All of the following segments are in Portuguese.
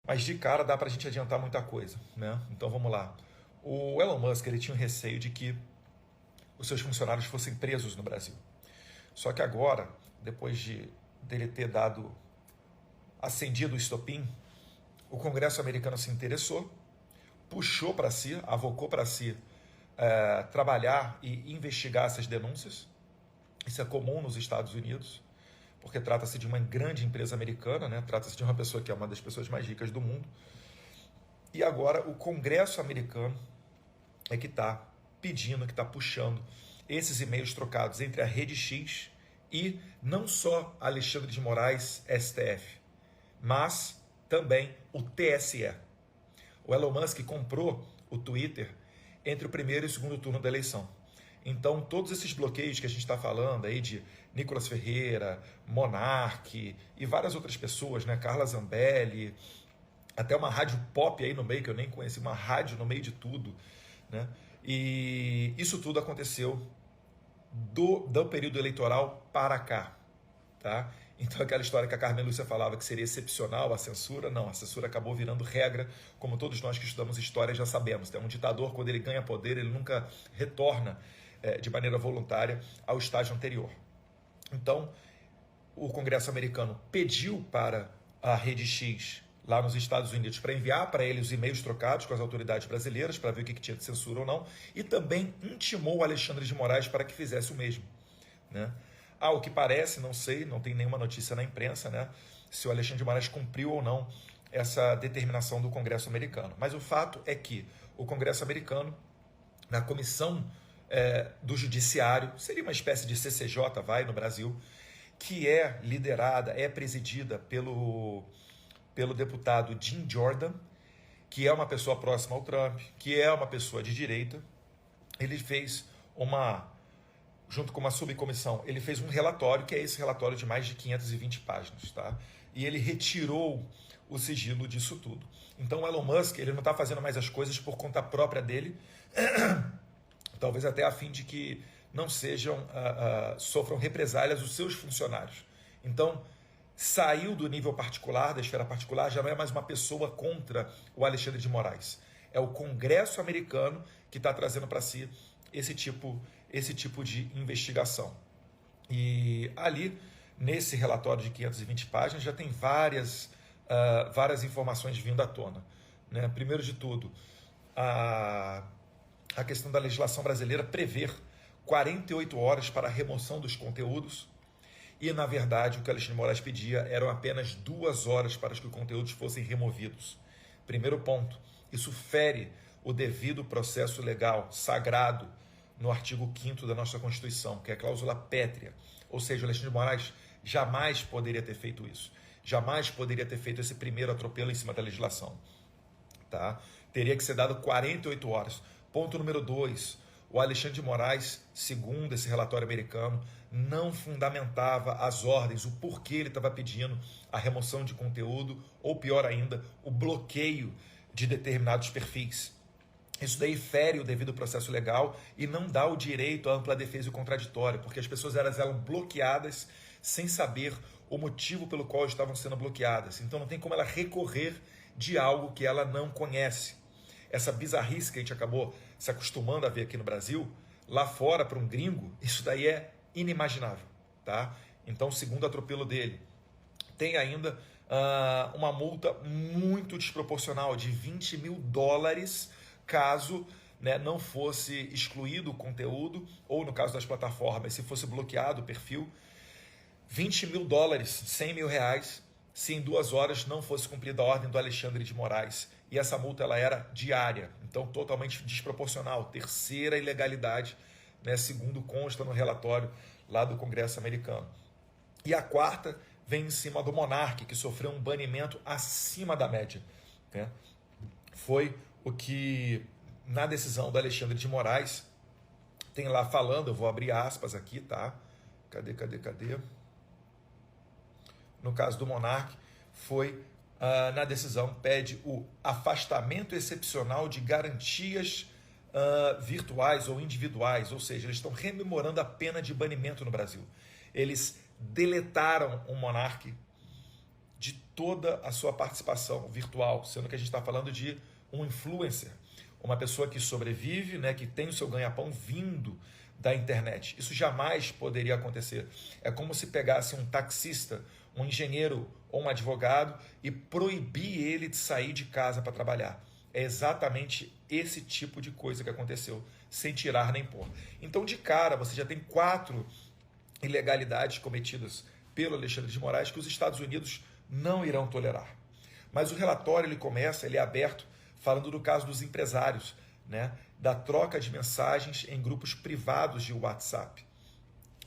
Mas de cara dá para a gente adiantar muita coisa, né? Então vamos lá. O Elon Musk ele tinha um receio de que os seus funcionários fossem presos no Brasil. Só que agora, depois dele ter acendido o estopim, o Congresso americano se interessou, puxou para si, avocou para si trabalhar e investigar essas denúncias. Isso é comum nos Estados Unidos, porque trata-se de uma grande empresa americana, né? Trata-se de uma pessoa que é uma das pessoas mais ricas do mundo. E agora o Congresso americano é que está pedindo, que está puxando esses e-mails trocados entre a Rede X e não só Alexandre de Moraes, STF, mas também o TSE. O Elon Musk comprou o Twitter entre o primeiro e o segundo turno da eleição. Então, todos esses bloqueios que a gente está falando aí de Nicolas Ferreira, Monark e várias outras pessoas, né? Carla Zambelli, até uma rádio pop aí no meio, que eu nem conheci, uma rádio no meio de tudo, né? E isso tudo aconteceu do período eleitoral para cá, tá? Então aquela história que a Carmen Lúcia falava que seria excepcional a censura, não, a censura acabou virando regra, como todos nós que estudamos história já sabemos. Um ditador, quando ele ganha poder, ele nunca retorna de maneira voluntária ao estágio anterior. Então, o Congresso americano pediu para a Rede X, lá nos Estados Unidos, para enviar para ele os e-mails trocados com as autoridades brasileiras, para ver o que tinha de censura ou não, e também intimou o Alexandre de Moraes para que fizesse o mesmo, né? O que parece, não sei, não tem nenhuma notícia na imprensa, né, se o Alexandre de Moraes cumpriu ou não essa determinação do Congresso americano. Mas o fato é que o Congresso americano, na comissão do Judiciário, seria uma espécie de CCJ, no Brasil, que é liderada, é presidida pelo deputado Jim Jordan, que é uma pessoa próxima ao Trump, que é uma pessoa de direita. Ele fez junto com uma subcomissão, ele fez um relatório, que é esse relatório de mais de 520 páginas, tá? E ele retirou o sigilo disso tudo. Então o Elon Musk, ele não está fazendo mais as coisas por conta própria dele, talvez até a fim de que não sofram represálias os seus funcionários. Então, saiu do nível particular, da esfera particular, já não é mais uma pessoa contra o Alexandre de Moraes. É o Congresso americano que está trazendo para si esse tipo de investigação. E ali, nesse relatório de 520 páginas, já tem várias informações vindo à tona, né? Primeiro de tudo, a questão da legislação brasileira prever 48 horas para a remoção dos conteúdos, e, na verdade, o que Alexandre de Moraes pedia eram apenas 2 horas para que os conteúdos fossem removidos. Primeiro ponto, isso fere o devido processo legal sagrado no artigo 5º da nossa Constituição, que é a cláusula pétrea. Ou seja, o Alexandre de Moraes jamais poderia ter feito isso. Jamais poderia ter feito esse primeiro atropelo em cima da legislação, tá? Teria que ser dado 48 horas. Ponto número 2. O Alexandre de Moraes, segundo esse relatório americano, não fundamentava as ordens, o porquê ele estava pedindo a remoção de conteúdo, ou pior ainda, o bloqueio de determinados perfis. Isso daí fere o devido processo legal e não dá o direito à ampla defesa e contraditório, porque as pessoas eram bloqueadas sem saber o motivo pelo qual estavam sendo bloqueadas. Então não tem como ela recorrer de algo que ela não conhece. Essa bizarrice que a gente acabou se acostumando a ver aqui no Brasil, lá fora, para um gringo, isso daí é inimaginável, tá? Então, segundo o atropelo dele, tem ainda uma multa muito desproporcional de $20 mil, caso, né, não fosse excluído o conteúdo, ou no caso das plataformas, se fosse bloqueado o perfil. $20 mil, R$100 mil, se em 2 horas não fosse cumprida a ordem do Alexandre de Moraes. E essa multa ela era diária, então totalmente desproporcional, terceira ilegalidade, né, segundo consta no relatório lá do Congresso americano. E a quarta vem em cima do Monark, que sofreu um banimento acima da média, né? Foi o que, na decisão do Alexandre de Moraes, tem lá falando, eu vou abrir aspas aqui, tá? Cadê? No caso do Monark, foi, na decisão, pede o afastamento excepcional de garantias virtuais ou individuais, ou seja, eles estão rememorando a pena de banimento no Brasil. Eles deletaram o Monark de toda a sua participação virtual, sendo que a gente está falando de um influencer, uma pessoa que sobrevive, né, que tem o seu ganha-pão vindo da internet. Isso jamais poderia acontecer. É como se pegasse um taxista, um engenheiro ou um advogado e proibir ele de sair de casa para trabalhar. É exatamente esse tipo de coisa que aconteceu, sem tirar nem pôr. Então, de cara, você já tem 4 ilegalidades cometidas pelo Alexandre de Moraes que os Estados Unidos não irão tolerar. Mas o relatório ele é aberto falando do caso dos empresários, né, da troca de mensagens em grupos privados de WhatsApp.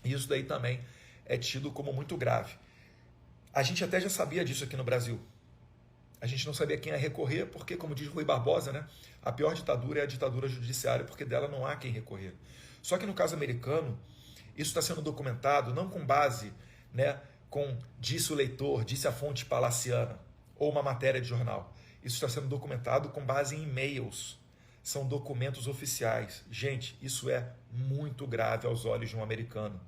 Isso daí também é tido como muito grave. A gente até já sabia disso aqui no Brasil. A gente não sabia quem ia recorrer, porque, como diz Rui Barbosa, né, a pior ditadura é a ditadura judiciária, porque dela não há quem recorrer. Só que no caso americano, isso está sendo documentado não com base, né, com disse o leitor, disse a fonte palaciana, ou uma matéria de jornal. Isso está sendo documentado com base em e-mails. São documentos oficiais. Gente, isso é muito grave aos olhos de um americano.